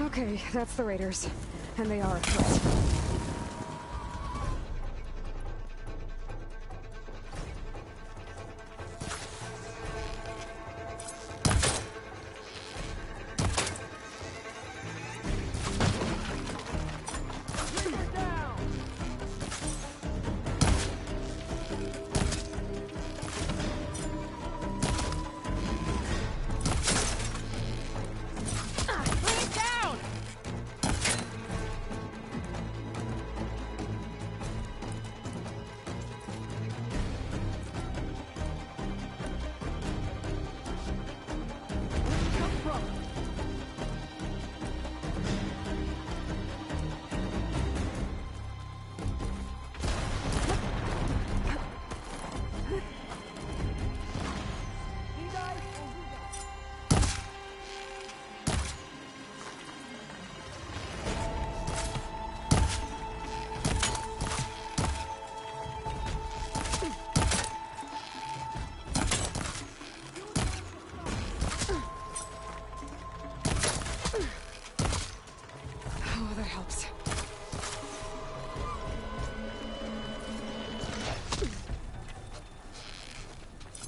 Okay, that's the Raiders. And they are a threat.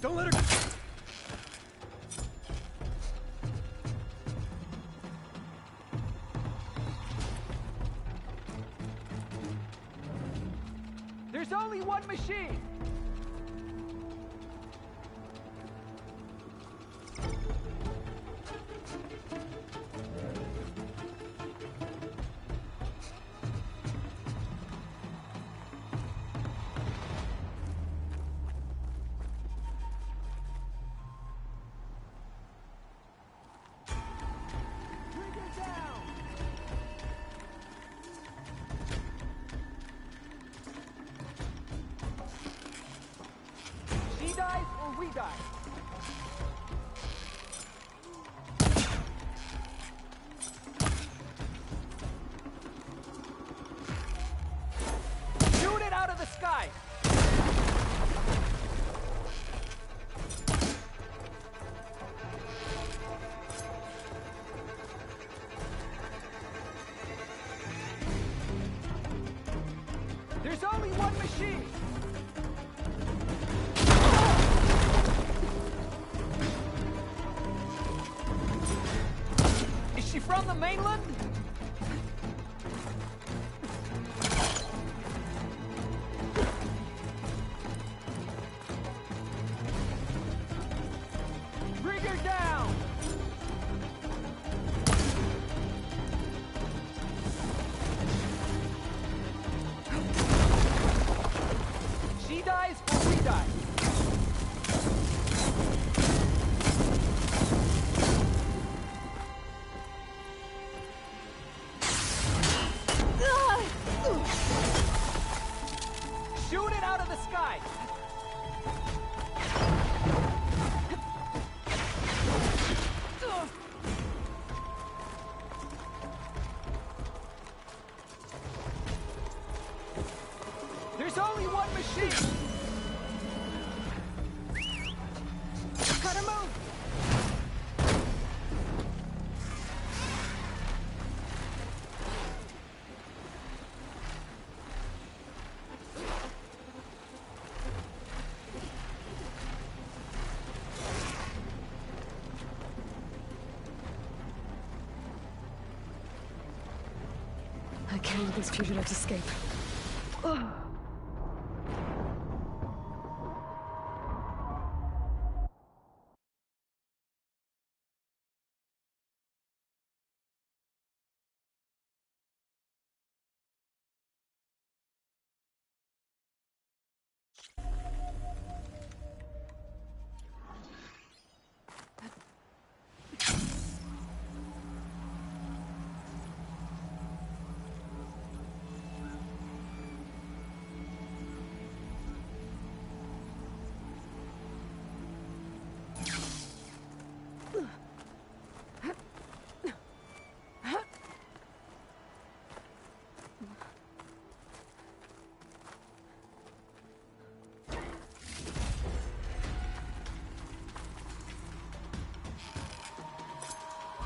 Don't let her... There's only one machine! We die. Shoot it out of the sky. There's only one machine. From the mainland? Bring her down! She dies or we die. Shoot it out of the sky! There's only one machine! Gotta move! I can't let these fugitives escape. Ugh.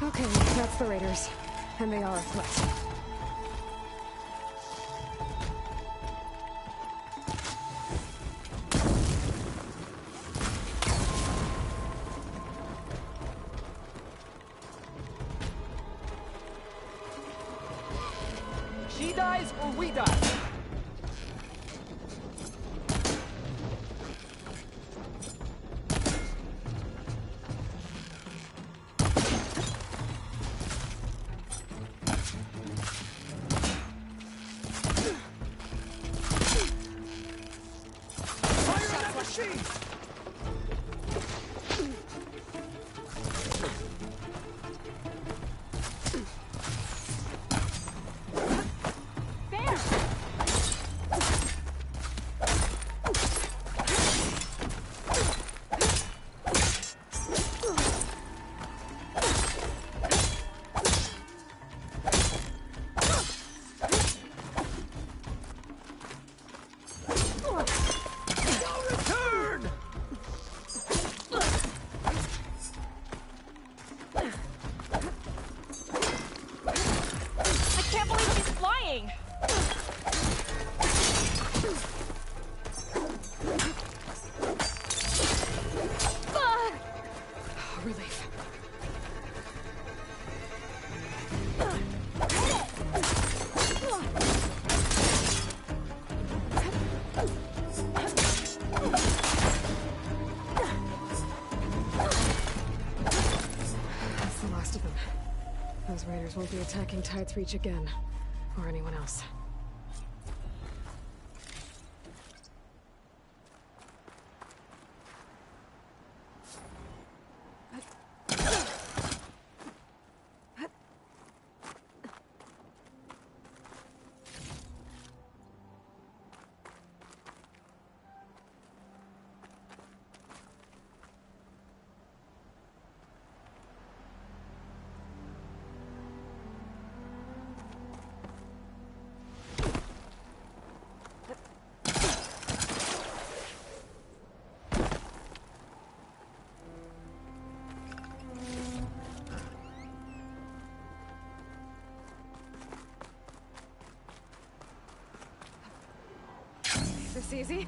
Okay, that's the Raiders. And they are a threat. She dies or we die. Fire that machine! Return! I can't believe he's flying! Relief. That's the last of them. Those raiders won't be attacking Tide's Reach again. Or anyone else. Is this easy?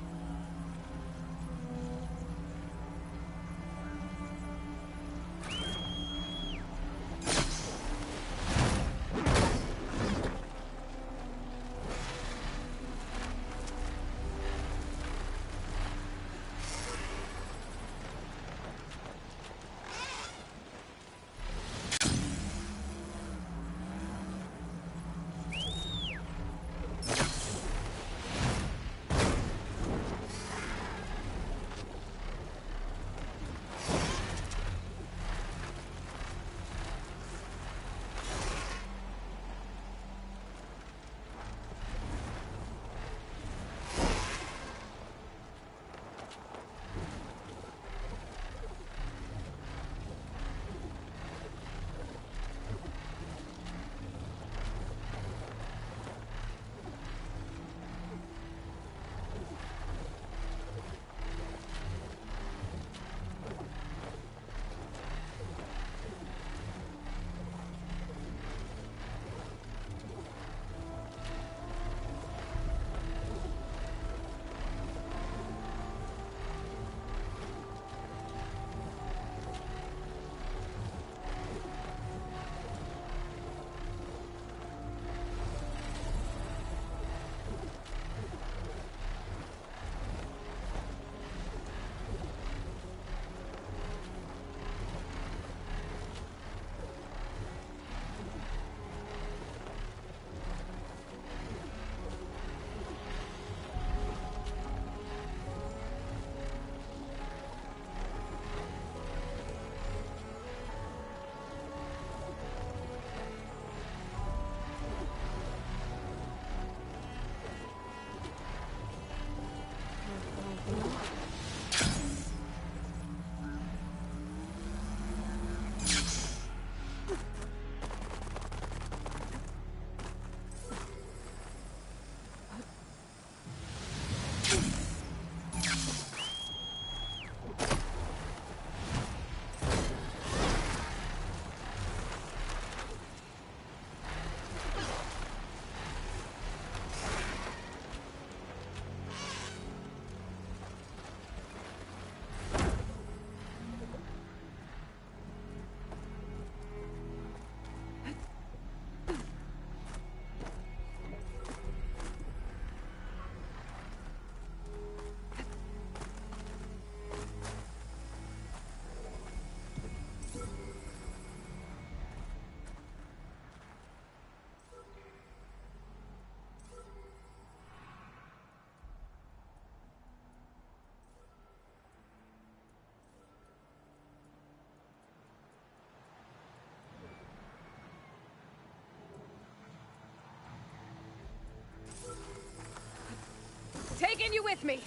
bringing you with me.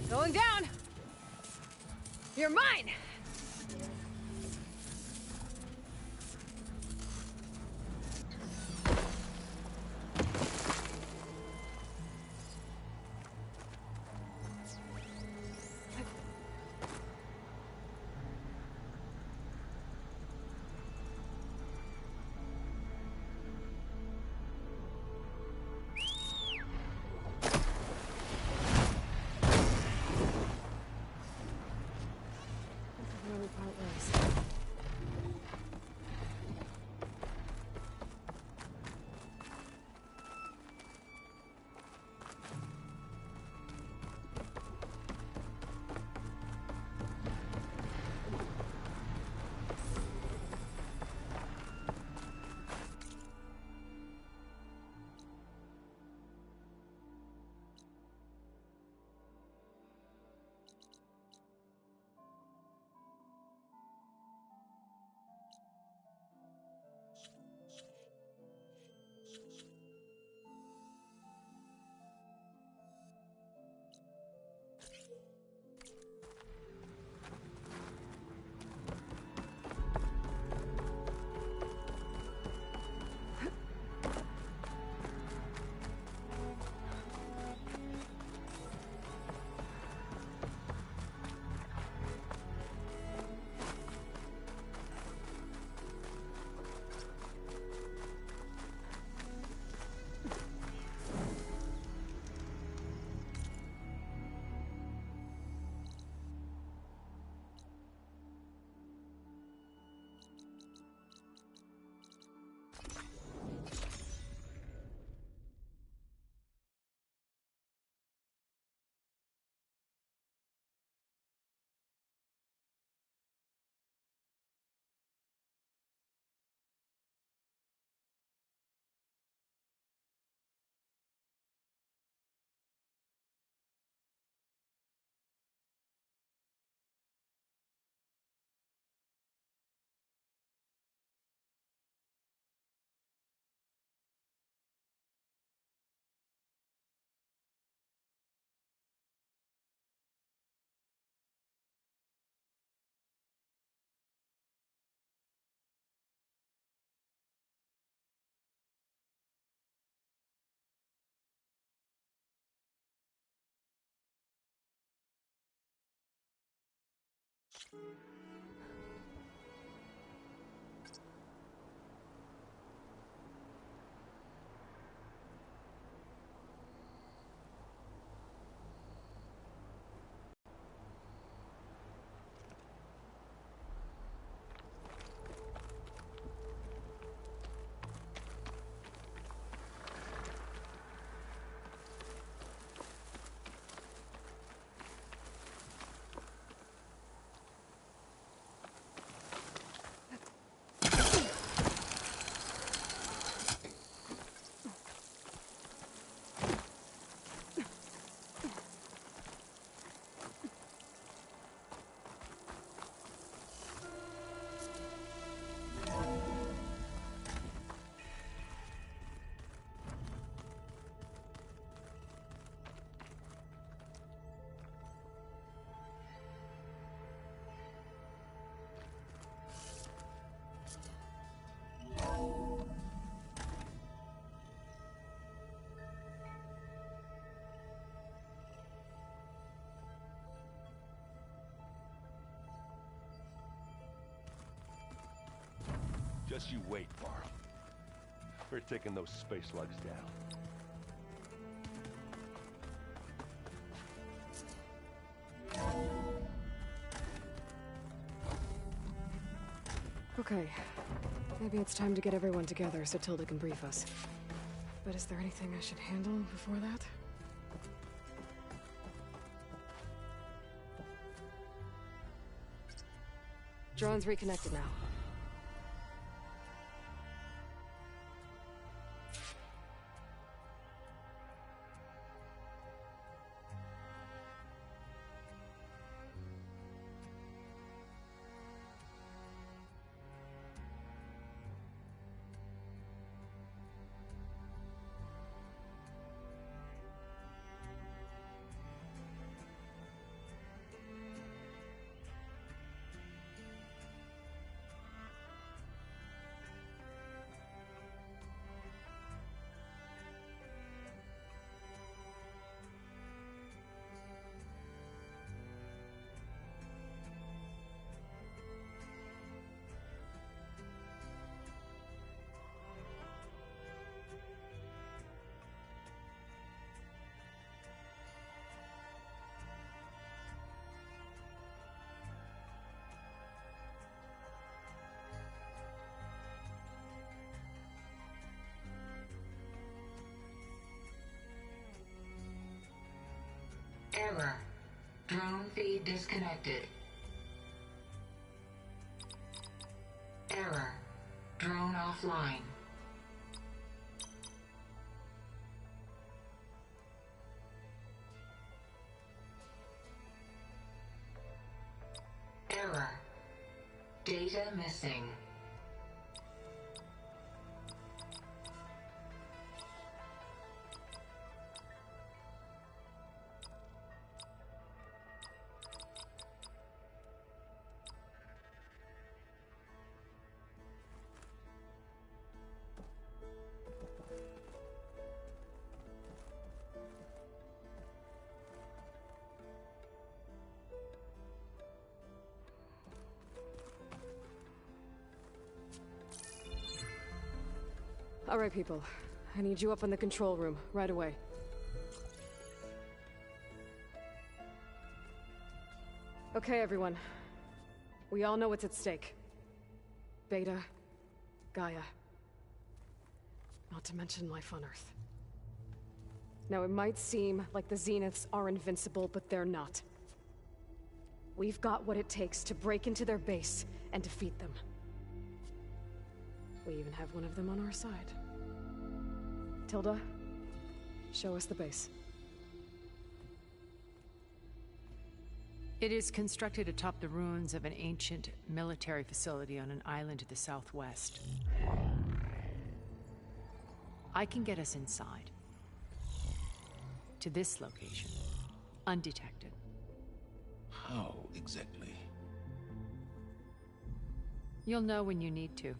Going down. You're mine. Where we part ways. Just you wait, Varl. We're taking those space slugs down. Okay. Maybe it's time to get everyone together so Tilda can brief us. But is there anything I should handle before that? Drone's reconnected now. Error. Drone feed disconnected. Error. Drone offline. Error. Data missing. All right, people. I need you up in the control room, right away. Okay, everyone. We all know what's at stake. Beta, Gaia. Not to mention life on Earth. Now, it might seem like the Zeniths are invincible, but they're not. We've got what it takes to break into their base and defeat them. We even have one of them on our side. Tilda, show us the base. It is constructed atop the ruins of an ancient military facility on an island to the southwest. I can get us inside. To this location. Undetected. How exactly? You'll know when you need to.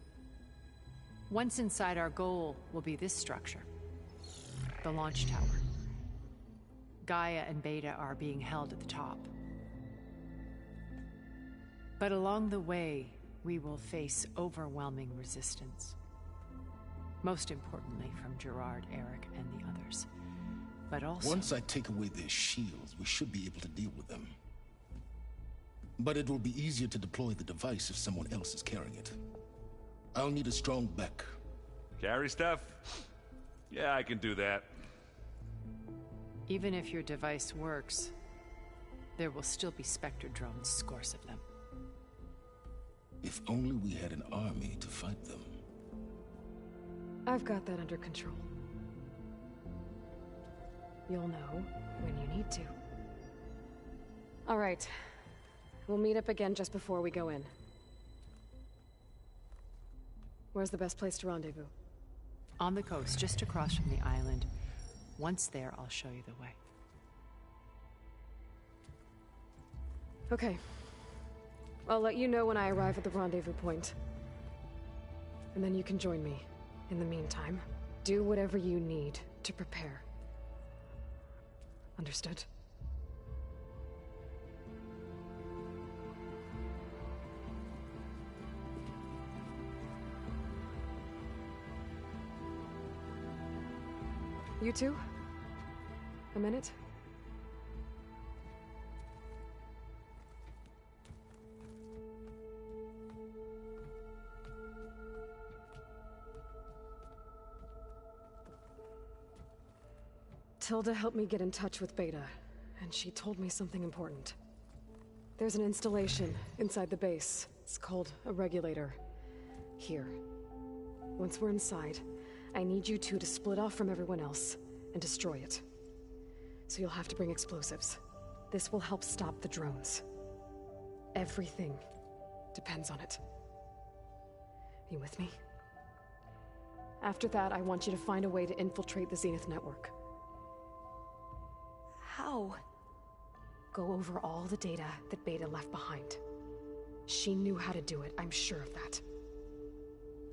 Once inside, our goal will be this structure. The launch tower. Gaia and Beta are being held at the top. But along the way, we will face overwhelming resistance. Most importantly from Gerard, Eric, and the others. But also... Once I take away their shields, we should be able to deal with them. But it will be easier to deploy the device if someone else is carrying it. I'll need a strong back. Carry stuff? Yeah, I can do that. Even if your device works, there will still be Spectre drones, scores of them. If only we had an army to fight them. I've got that under control. You'll know when you need to. All right. We'll meet up again just before we go in. Where's the best place to rendezvous? On the coast, just across from the island. Once there, I'll show you the way. Okay. I'll let you know when I arrive at the rendezvous point. And then you can join me. In the meantime, do whatever you need to prepare. Understood? You two? A minute? Tilda helped me get in touch with Beta, and she told me something important. There's an installation inside the base. It's called a regulator. Here. Once we're inside, I need you two to split off from everyone else and destroy it. So you'll have to bring explosives. This will help stop the drones. Everything depends on it. You with me? After that, I want you to find a way to infiltrate the Zenith network. How? Go over all the data that Beta left behind. She knew how to do it, I'm sure of that.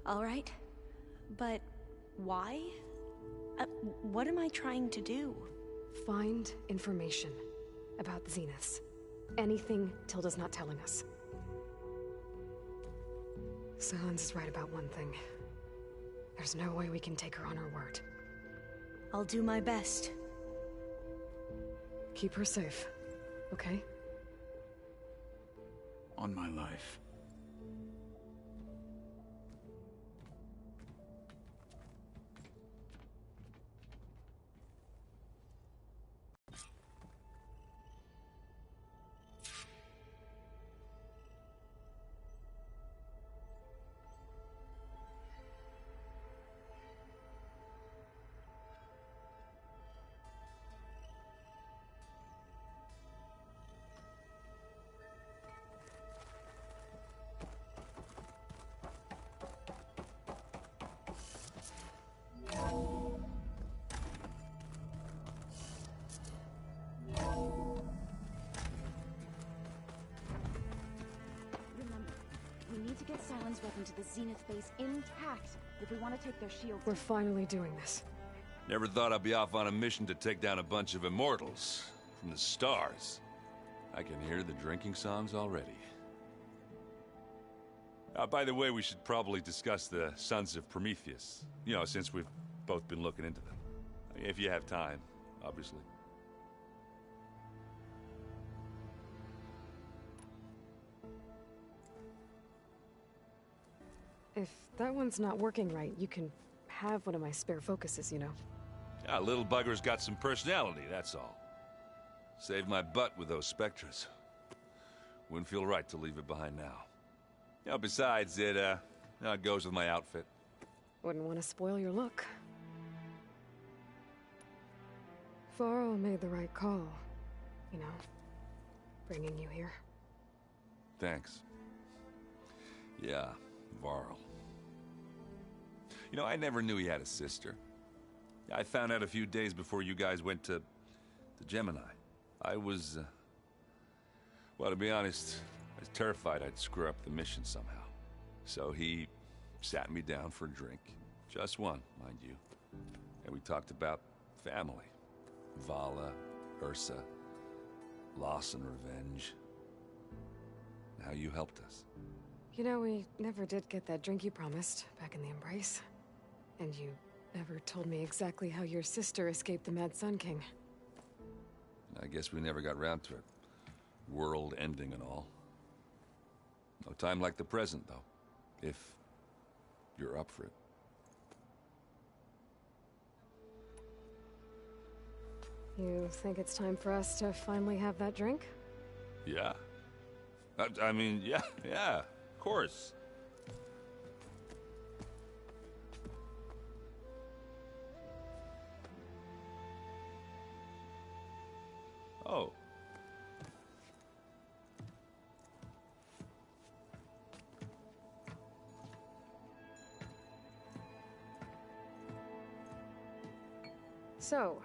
All right. But why? What am I trying to do? Find information about the Zeniths. Anything Tilda's not telling us. Sylens is right about one thing. There's no way we can take her on her word. I'll do my best. Keep her safe, okay? On my life. weapon to the Zenith base intact if we want to take their shields. We're finally doing this. Never thought I'd be off on a mission to take down a bunch of immortals from the stars. I can hear the drinking songs already. By the way, we should probably discuss the Sons of Prometheus. You know, since we've both been looking into them. If you have time, obviously. If that one's not working right, you can have one of my spare focuses, you know. Yeah, little bugger's got some personality, that's all. Saved my butt with those Spectres. Wouldn't feel right to leave it behind now. You know, besides, it goes with my outfit. Wouldn't want to spoil your look. Varl made the right call, you know, bringing you here. Thanks. Yeah, Varl. You know, I never knew he had a sister. I found out a few days before you guys went to Gemini. I was, well, to be honest, I was terrified I'd screw up the mission somehow. So he sat me down for a drink. Just one, mind you. And we talked about family. Vala, Ursa, loss and revenge. How you helped us. You know, we never did get that drink you promised back in the Embrace. And you never told me exactly how your sister escaped the Mad Sun King. I guess we never got around to it. World ending and all. No time like the present, though. If you're up for it. You think it's time for us to finally have that drink? Yeah. I mean, yeah, of course. Oh. So,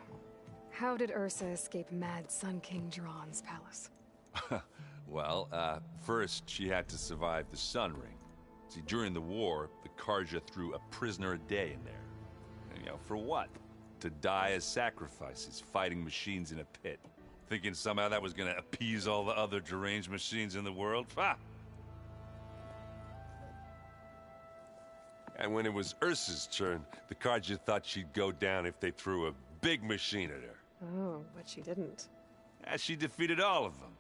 how did Ursa escape Mad Sun King Jiran's palace? Well, first she had to survive the Sun Ring. See, during the war, the Carja threw a prisoner a day in there. And, you know, for what? To die as sacrifices, fighting machines in a pit. Thinking somehow that was gonna appease all the other deranged machines in the world? Ha! And when it was Ursa's turn, the Carja thought she'd go down if they threw a big machine at her. Oh, but she didn't. And she defeated all of them.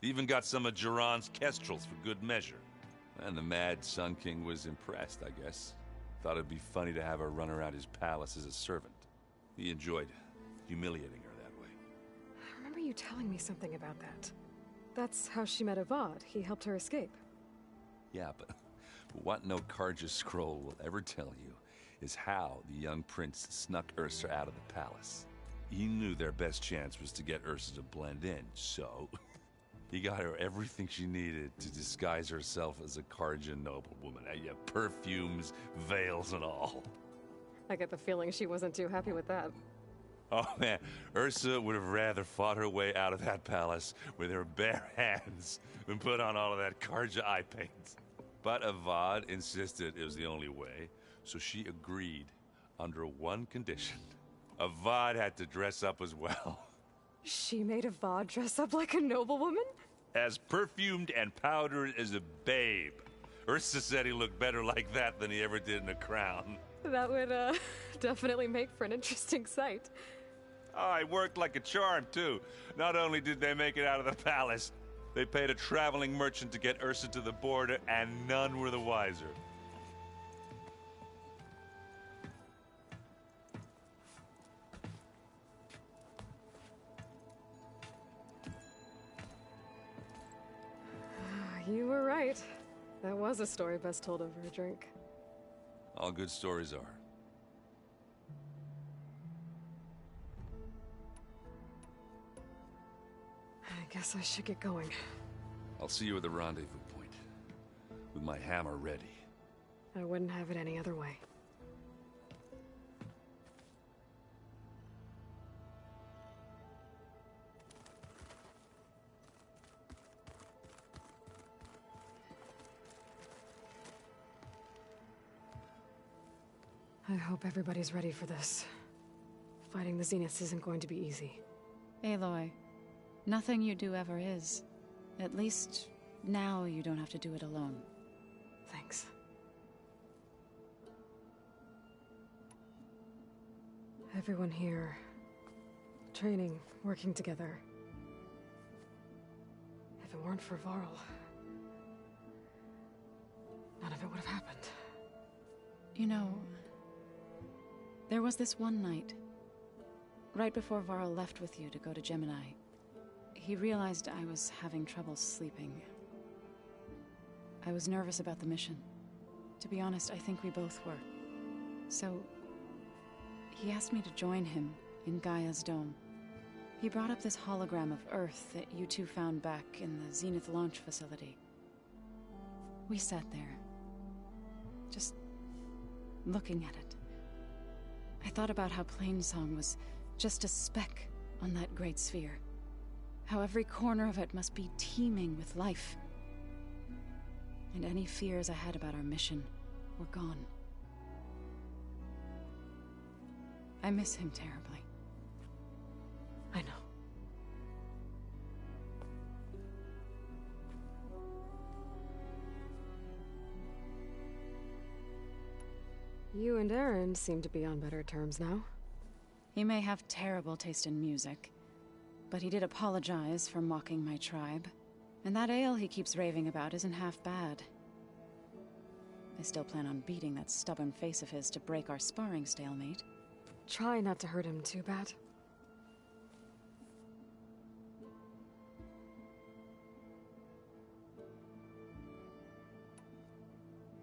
Even got some of Jiran's Kestrels for good measure. And the Mad Sun King was impressed, I guess. Thought it'd be funny to have her run around his palace as a servant. He enjoyed humiliating her that way. I remember you telling me something about that. That's how she met Avad. He helped her escape. Yeah, but what no Carja scroll will ever tell you is how the young prince snuck Ursa out of the palace. He knew their best chance was to get Ursa to blend in, so he got her everything she needed to disguise herself as a Carja noblewoman. Yeah, perfumes, veils, and all. I get the feeling she wasn't too happy with that. Oh man, Ursa would have rather fought her way out of that palace with her bare hands than put on all of that Carja eye paint. But Avad insisted it was the only way, so she agreed under one condition. Avad had to dress up as well. She made Avad dress up like a noblewoman? As perfumed and powdered as a babe. Ursa said he looked better like that than he ever did in a crown. That would, definitely make for an interesting sight. Oh, it worked like a charm, too. Not only did they make it out of the palace, they paid a traveling merchant to get Ursa to the border, and none were the wiser. You were right. That was a story best told over a drink. All good stories are. I guess I should get going. I'll see you at the rendezvous point, with my hammer ready. I wouldn't have it any other way. I hope everybody's ready for this. Fighting the Zeniths isn't going to be easy. Aloy, nothing you do ever is. At least, now you don't have to do it alone. Thanks. Everyone here, training, working together. If it weren't for Varl, none of it would have happened. You know, there was this one night, right before Varl left with you to go to Gemini. He realized I was having trouble sleeping. I was nervous about the mission. To be honest, I think we both were. So, he asked me to join him in Gaia's dome. He brought up this hologram of Earth that you two found back in the Zenith launch facility. We sat there, just looking at it. I thought about how Plainsong was just a speck on that great sphere. How every corner of it must be teeming with life. And any fears I had about our mission were gone. I miss him terribly. I know. You and Aaron seem to be on better terms now. He may have terrible taste in music, but he did apologize for mocking my tribe. And that ale he keeps raving about isn't half bad. I still plan on beating that stubborn face of his to break our sparring stalemate. Try not to hurt him too bad.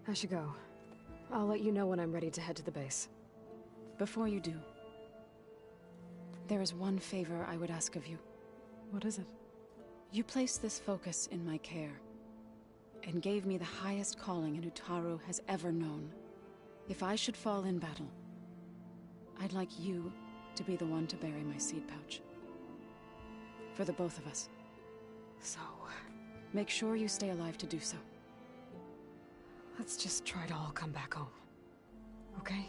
I should go. I'll let you know when I'm ready to head to the base. Before you do, there is one favor I would ask of you. What is it? You placed this focus in my care, and gave me the highest calling an Utaru has ever known. If I should fall in battle, I'd like you to be the one to bury my seed pouch. For the both of us. So, make sure you stay alive to do so. let's just try to all come back home. Okay?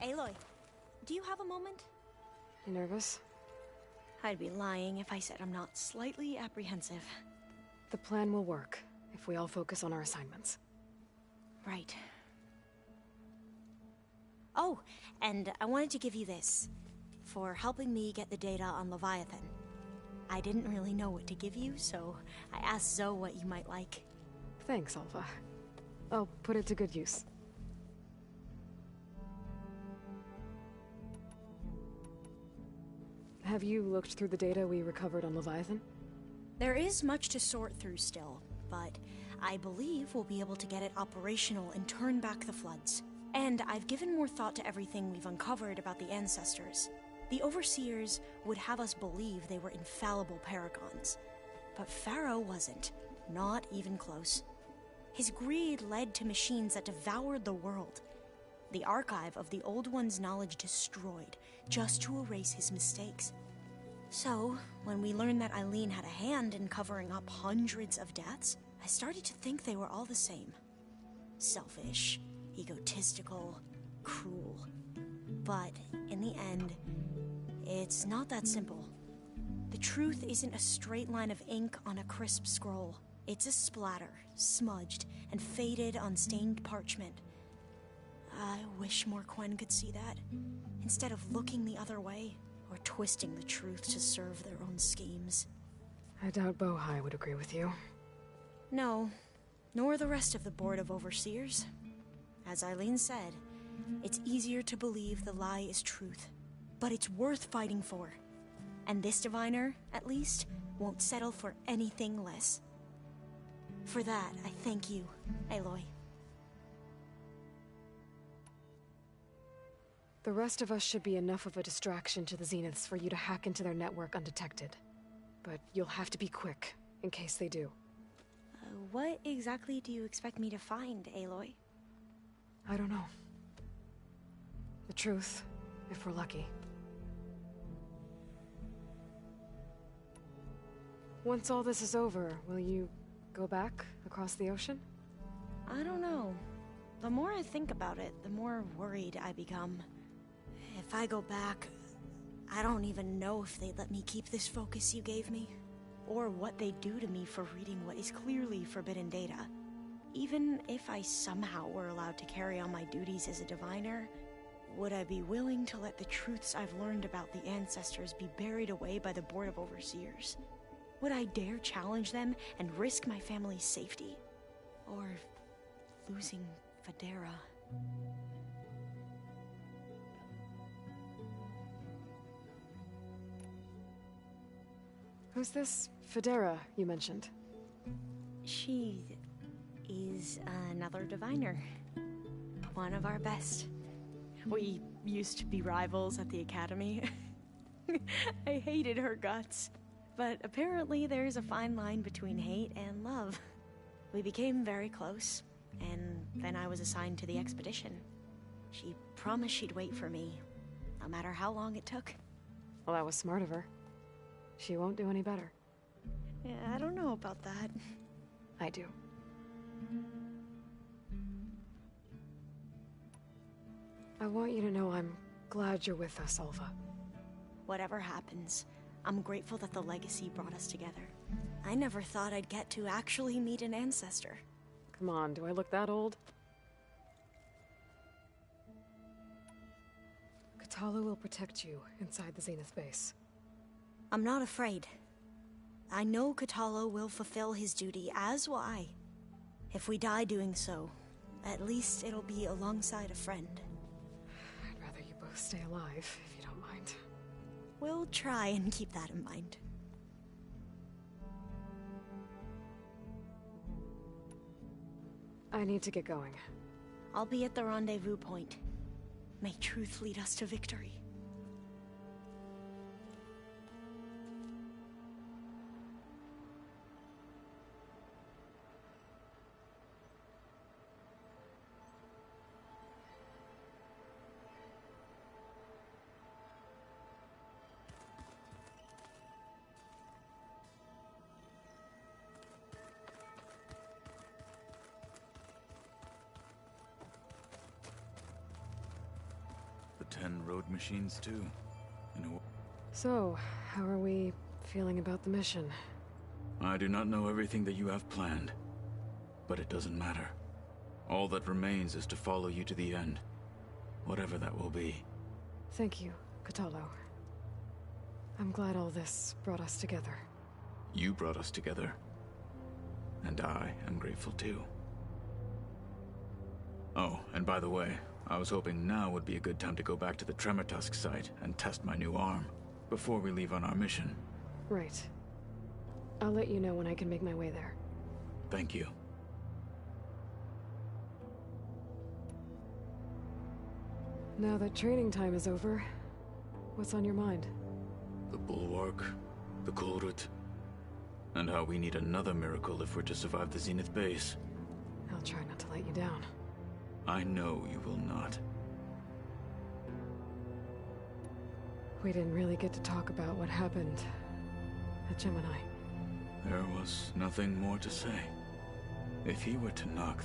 Aloy, do you have a moment? You nervous? I'd be lying if I said I'm not slightly apprehensive. The plan will work, if we all focus on our assignments. Right. Oh, and I wanted to give you this, for helping me get the data on Leviathan. I didn't really know what to give you, so I asked Zoe what you might like. Thanks, Alpha. I'll put it to good use. Have you looked through the data we recovered on Leviathan? There is much to sort through still, but I believe we'll be able to get it operational and turn back the floods. And I've given more thought to everything we've uncovered about the ancestors. The Overseers would have us believe they were infallible paragons. But Pharaoh wasn't. Not even close. His greed led to machines that devoured the world. The archive of the Old One's knowledge destroyed, just to erase his mistakes. So, when we learned that Eileen had a hand in covering up hundreds of deaths, I started to think they were all the same. Selfish, egotistical, cruel. But, in the end, it's not that simple. The truth isn't a straight line of ink on a crisp scroll. It's a splatter, smudged, and faded on stained parchment. I wish Morquen could see that, instead of looking the other way, or twisting the truth to serve their own schemes. I doubt Bohai would agree with you. No, nor the rest of the Board of Overseers. As Eileen said, it's easier to believe the lie is truth, but it's worth fighting for. And this diviner, at least, won't settle for anything less. For that, I thank you, Aloy. The rest of us should be enough of a distraction to the Zeniths for you to hack into their network undetected. But you'll have to be quick, in case they do. What exactly do you expect me to find, Aloy? I don't know. The truth, if we're lucky. Once all this is over, will you go back across the ocean? I don't know. The more I think about it, the more worried I become. If I go back, I don't even know if they'd let me keep this focus you gave me, or what they'd do to me for reading what is clearly forbidden data. Even if I somehow were allowed to carry on my duties as a diviner, would I be willing to let the truths I've learned about the ancestors be buried away by the Board of Overseers? Would I dare challenge them and risk my family's safety? Or losing Federa? Who's this Federa you mentioned? She is another diviner. One of our best. We used to be rivals at the academy. I hated her guts. But apparently there's a fine line between hate and love. We became very close, and then I was assigned to the expedition. She promised she'd wait for me, no matter how long it took. Well, that was smart of her. She won't do any better. Yeah, I don't know about that. I do. I want you to know I'm glad you're with us, Alva. Whatever happens, I'm grateful that the legacy brought us together. I never thought I'd get to actually meet an ancestor. Come on, do I look that old? Kotallo will protect you inside the Zenith base. I'm not afraid. I know Kotallo will fulfill his duty, as will I. If we die doing so, at least it'll be alongside a friend. I'd rather you both stay alive, if you don't mind. We'll try and keep that in mind. I need to get going. I'll be at the rendezvous point. May truth lead us to victory. The 10 road machines, too. So, how are we feeling about the mission? I do not know everything that you have planned, but it doesn't matter. All that remains is to follow you to the end, whatever that will be. Thank you, Kotallo. I'm glad all this brought us together. You brought us together, and I am grateful too. Oh, and by the way, I was hoping now would be a good time to go back to the Tremortusk site and test my new arm, before we leave on our mission. Right. I'll let you know when I can make my way there. Thank you. Now that training time is over, what's on your mind? The Bulwark, the Kulrut, and how we need another miracle if we're to survive the Zenith base. I'll try not to let you down. I know you will not. We didn't really get to talk about what happened at Gemini. There was nothing more to say. If he were to Noct,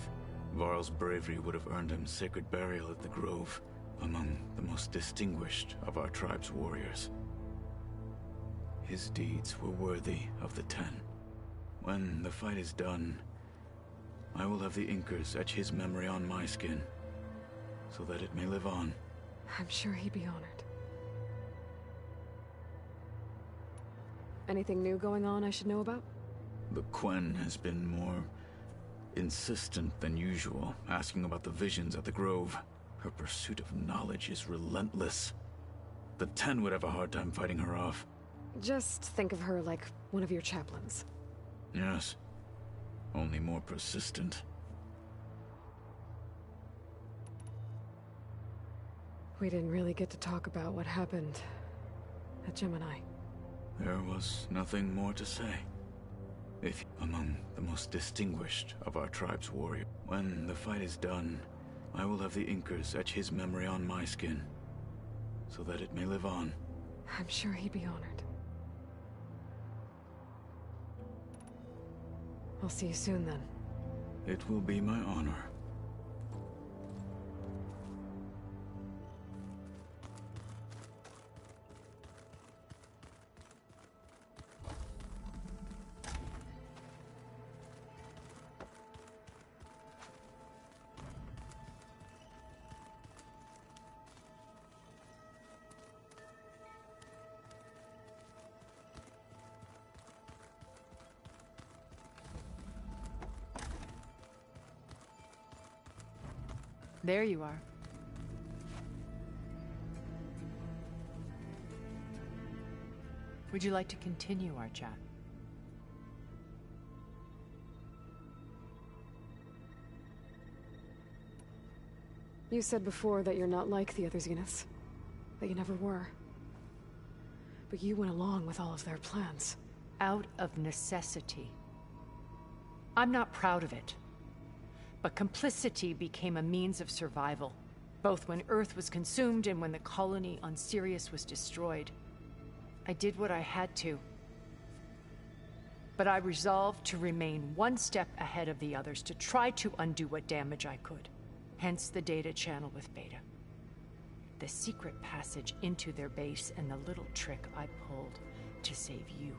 Varl's bravery would have earned him sacred burial at the Grove, among the most distinguished of our tribe's warriors. His deeds were worthy of the 10. When the fight is done, I will have the Inkers etch his memory on my skin, so that it may live on. I'm sure he'd be honored. Anything new going on I should know about? The Quen has been more insistent than usual, asking about the visions at the Grove. Her pursuit of knowledge is relentless. The 10 would have a hard time fighting her off. Just think of her like one of your chaplains. Yes. Only more persistent. We didn't really get to talk about what happened at Gemini. There was nothing more to say. If among the most distinguished of our tribe's warriors. When the fight is done, I will have the Inkers etch his memory on my skin, so that it may live on. I'm sure he'd be honored. I'll see you soon then. It will be my honor. There you are. Would you like to continue our chat? You said before that you're not like the other Zeniths. That you never were. But you went along with all of their plans. Out of necessity. I'm not proud of it. But complicity became a means of survival, both when Earth was consumed and when the colony on Sirius was destroyed. I did what I had to. But I resolved to remain one step ahead of the others, to try to undo what damage I could. Hence the data channel with Beta. The secret passage into their base and the little trick I pulled to save you.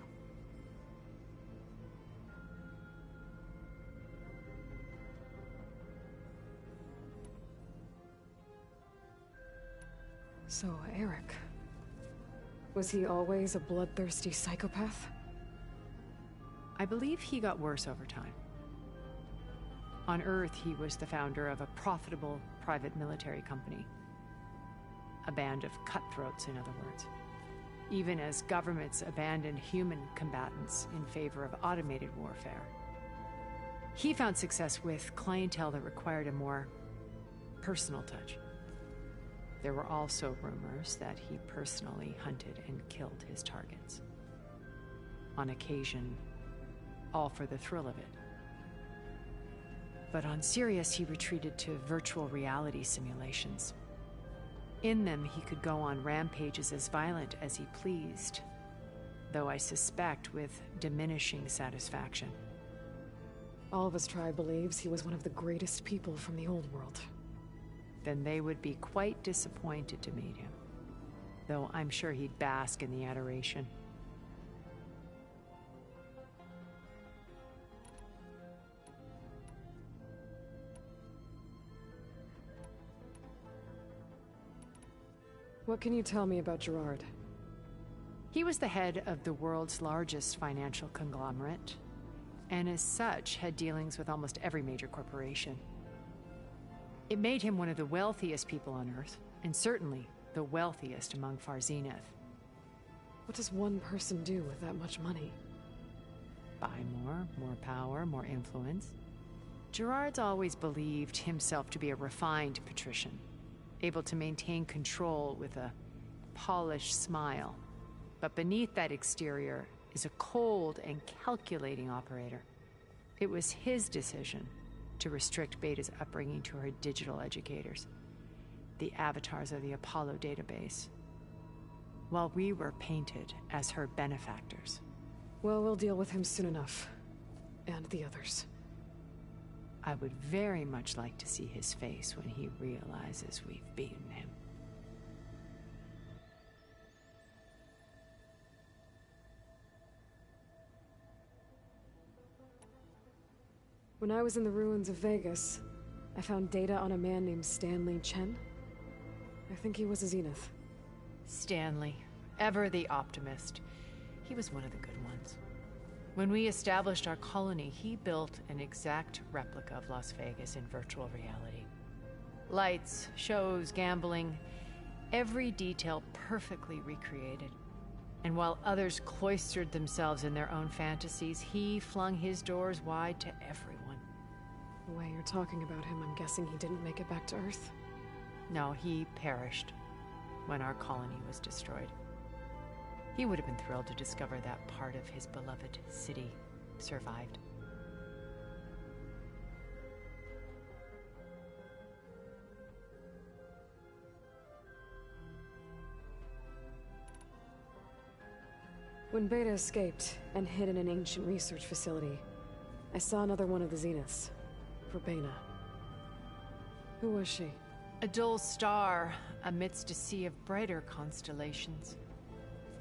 So, Eric... was he always a bloodthirsty psychopath? I believe he got worse over time. On Earth, he was the founder of a profitable private military company. A band of cutthroats, in other words. Even as governments abandoned human combatants in favor of automated warfare. He found success with clientele that required a more personal touch. There were also rumors that he personally hunted and killed his targets. On occasion, all for the thrill of it. But on Sirius, he retreated to virtual reality simulations. In them, he could go on rampages as violent as he pleased, though I suspect with diminishing satisfaction. All of his tribe believes he was one of the greatest people from the old world. Then they would be quite disappointed to meet him. Though I'm sure he'd bask in the adoration. What can you tell me about Gerard? He was the head of the world's largest financial conglomerate, and as such had dealings with almost every major corporation. It made him one of the wealthiest people on Earth, and certainly the wealthiest among Far Zenith. What does one person do with that much money? Buy more power, more influence. Gerard's always believed himself to be a refined patrician, able to maintain control with a polished smile. But beneath that exterior is a cold and calculating operator. It was his decision to restrict Beta's upbringing to her digital educators, the avatars of the Apollo database, while we were painted as her benefactors. Well, we'll deal with him soon enough. And the others. I would very much like to see his face when he realizes we've beaten him. When I was in the ruins of Vegas, I found data on a man named Stanley Chen. I think he was a Zenith. Stanley, ever the optimist. He was one of the good ones. When we established our colony, he built an exact replica of Las Vegas in virtual reality. Lights, shows, gambling, every detail perfectly recreated. And while others cloistered themselves in their own fantasies, he flung his doors wide to everyone. The way you're talking about him, I'm guessing he didn't make it back to Earth? No, he perished when our colony was destroyed. He would have been thrilled to discover that part of his beloved city survived. When Beta escaped and hid in an ancient research facility, I saw another one of the Zeniths. Verbena. Who was she? A dull star amidst a sea of brighter constellations.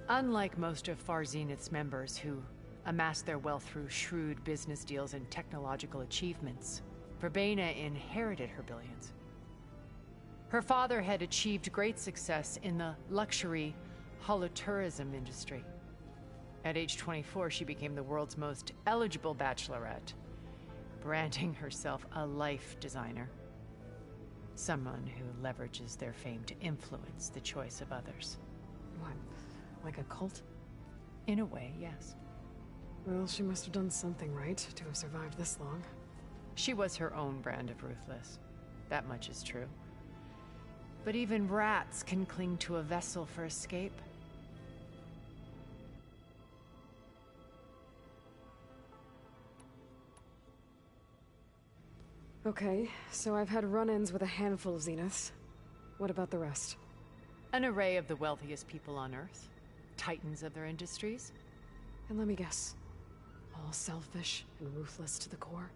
Unlike most of Far Zenith's members who amassed their wealth through shrewd business deals and technological achievements, Verbena inherited her billions. Her father had achieved great success in the luxury holotourism industry. At age 24, she became the world's most eligible bachelorette, branding herself a life designer. Someone who leverages their fame to influence the choice of others. What, like a cult? In a way, yes. Well, she must have done something right to have survived this long. She was her own brand of ruthless. That much is true. But even rats can cling to a vessel for escape. Okay, so I've had run-ins with a handful of Zeniths. What about the rest? An array of the wealthiest people on Earth. Titans of their industries. And let me guess. All selfish and ruthless to the core?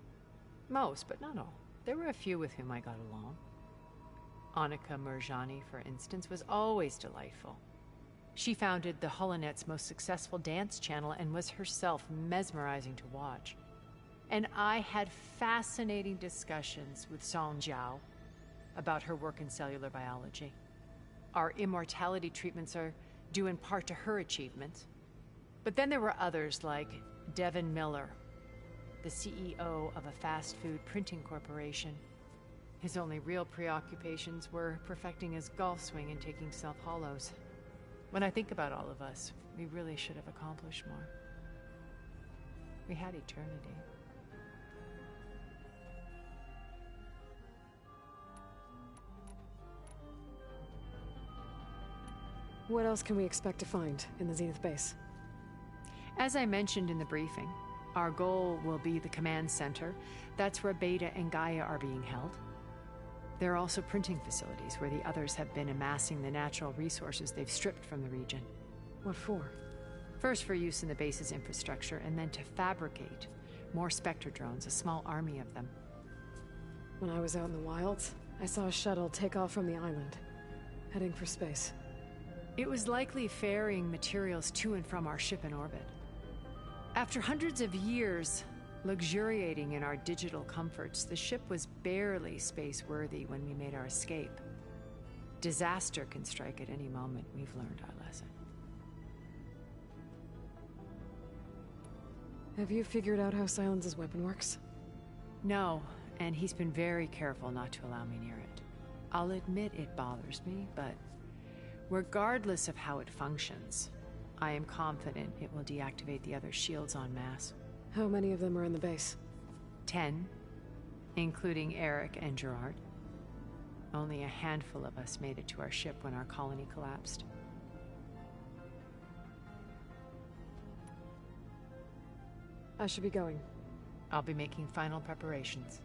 Most, but not all. There were a few with whom I got along. Annika Murjani, for instance, was always delightful. She founded the Holonet's most successful dance channel and was herself mesmerizing to watch. And I had fascinating discussions with Song Jiao about her work in cellular biology. Our immortality treatments are due in part to her achievements. But then there were others like Devin Miller, the CEO of a fast food printing corporation. His only real preoccupations were perfecting his golf swing and taking self-hollows. When I think about all of us, we really should have accomplished more. We had eternity. What else can we expect to find in the Zenith base? As I mentioned in the briefing, our goal will be the command center. That's where Beta and Gaia are being held. There are also printing facilities where the others have been amassing the natural resources they've stripped from the region. What for? First for use in the base's infrastructure, and then to fabricate more Spectre drones, a small army of them. When I was out in the wilds, I saw a shuttle take off from the island, heading for space. It was likely ferrying materials to and from our ship in orbit. After hundreds of years luxuriating in our digital comforts, the ship was barely space-worthy when we made our escape. Disaster can strike at any moment. We've learned our lesson. Have you figured out how Silence's weapon works? No, and he's been very careful not to allow me near it. I'll admit it bothers me, but regardless of how it functions, I am confident it will deactivate the other shields en masse. How many of them are in the base? 10, including Eric and Gerard. Only a handful of us made it to our ship when our colony collapsed. I should be going. I'll be making final preparations.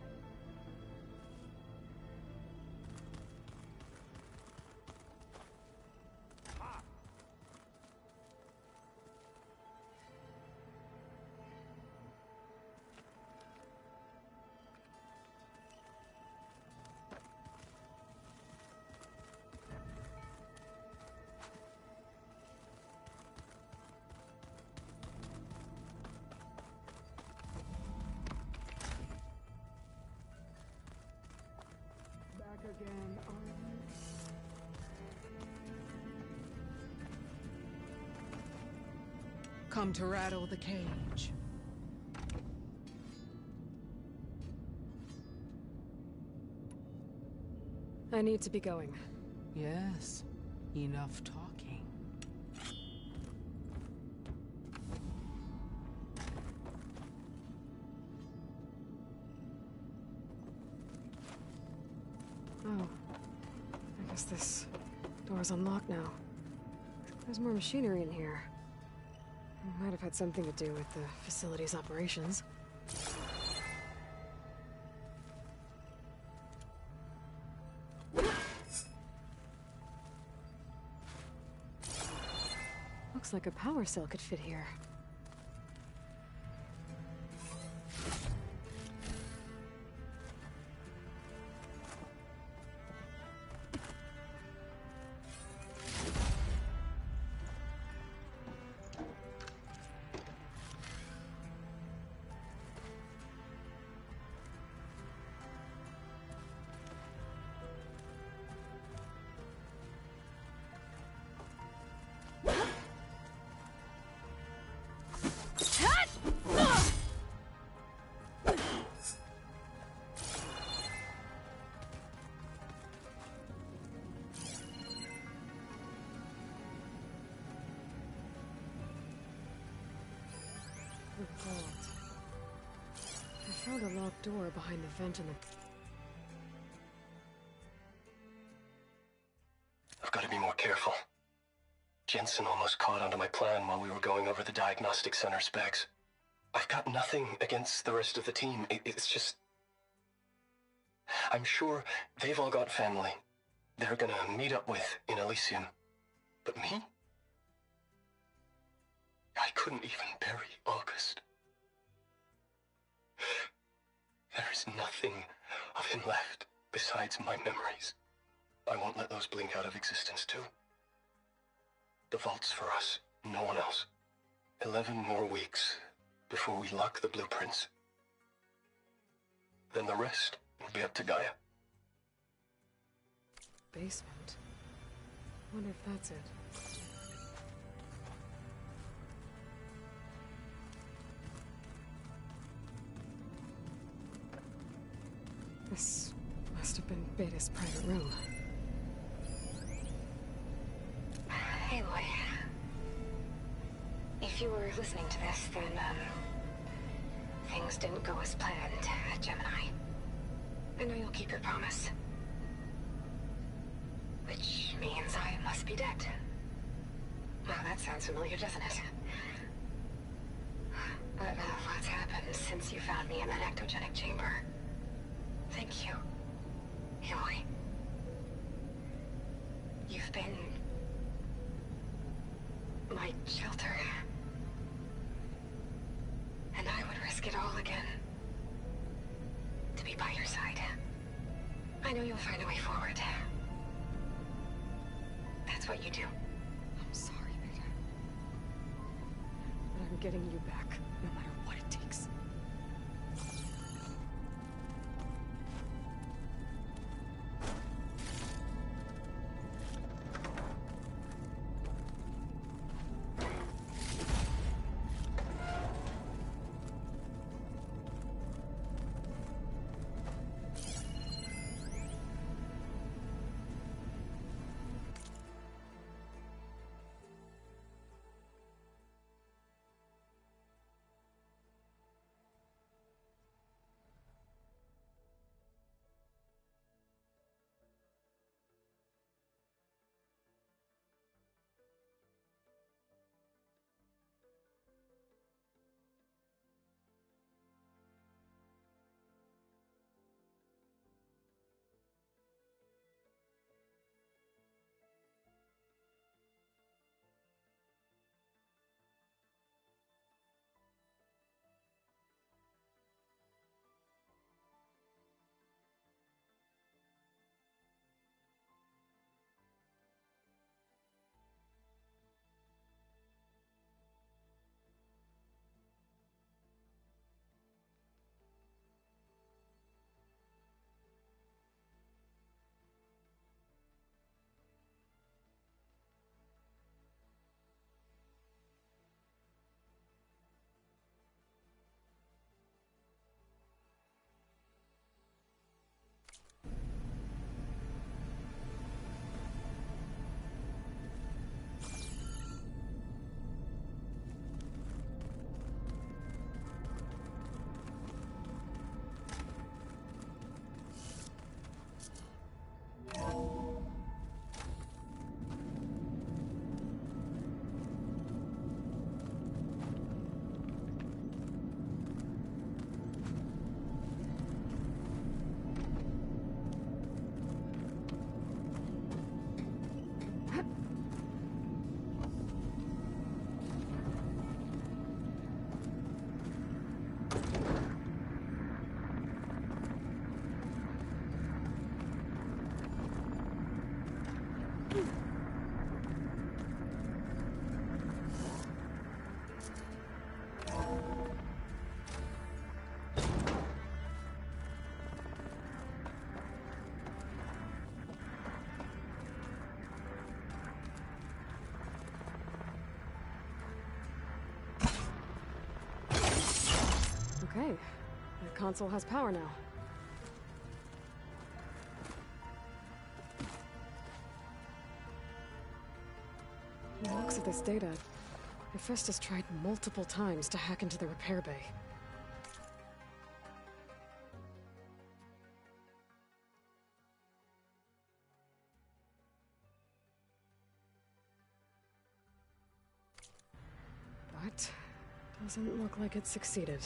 Come to rattle the cage. I need to be going. Yes, enough talking. Oh. I guess this door's unlocked now. There's more machinery in here. It might have had something to do with the facility's operations. Looks like a power cell could fit here. The vault. I found a locked door behind the vent in the... I've got to be more careful. Jensen almost caught onto my plan while we were going over the diagnostic center specs. I've got nothing against the rest of the team. It's just... I'm sure they've all got family they're gonna meet up with in Elysium. But me? I couldn't even bury August. There is nothing of him left besides my memories. I won't let those blink out of existence too. The vault's for us, no one else. 11 more weeks before we lock the blueprints. Then the rest will be up to Gaia. Basement? Wonder if that's it. This must have been Beta's private room. Hey, Aloy. If you were listening to this, then, things didn't go as planned at Gemini. I know you'll keep your promise. Which means I must be dead. Well, that sounds familiar, doesn't it? But what's happened since you found me in that ectogenic chamber? Thank you, Aloy. You've been... my shelter. And I would risk it all again. To be by your side. I know you'll find a way forward. That's what you do. I'm sorry, Beta. But I'm getting you back, no matter what it takes. Okay, the console has power now. From the looks of this data, Hephaestus tried multiple times to hack into the repair bay. But doesn't look like it succeeded.